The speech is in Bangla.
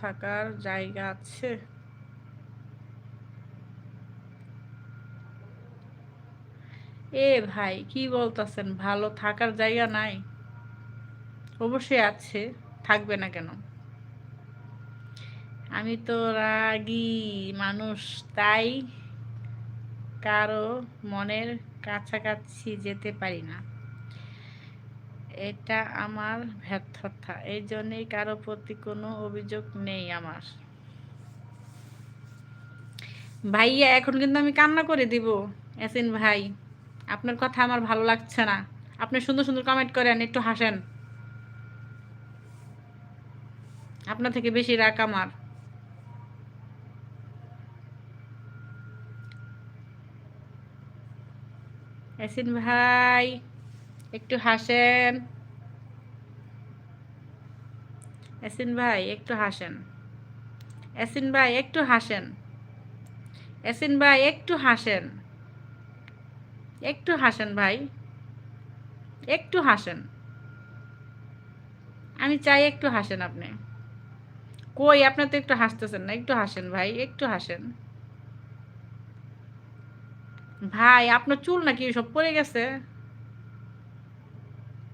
থাকার জায়গা আছে? এ ভাই কি বলতেছেন, ভালো থাকার জায়গা নাই? অবশ্যই আছে, থাকবে না কেন? আমি তো রাগী মানুষ, তাই কারো মনের কাছাকাছি যেতে পারি না। এটা আমার ব্যর্থতা, এই জন্যই কারো প্রতি কোনো অভিযোগ নেই আমার। ভাইয়া এখন কিন্তু আমি কান্না করে দিব। ইয়াসিন ভাই, আপনার কথা আমার ভালো লাগছে না। আপনি সুন্দর সুন্দর কমেন্ট করেন, একটু হাসেন। আপনার থেকে বেশি রাগ আমার। ইয়াসিন ভাই, একটু হাসেন। ইয়াসিন ভাই একটু হাসেন। ইয়াসিন ভাই একটু হাসেন। ইয়াসিন ভাই একটু হাসেন। একটু হাসেন ভাই, একটু হাসেন। আমি চাই একটু হাসেন আপনি। কই, আপনি তো একটু হাসতেছেন না, একটু হাসেন ভাই, একটু হাসেন। ভাই আপনার চুল নাকি সব পড়ে গেছে?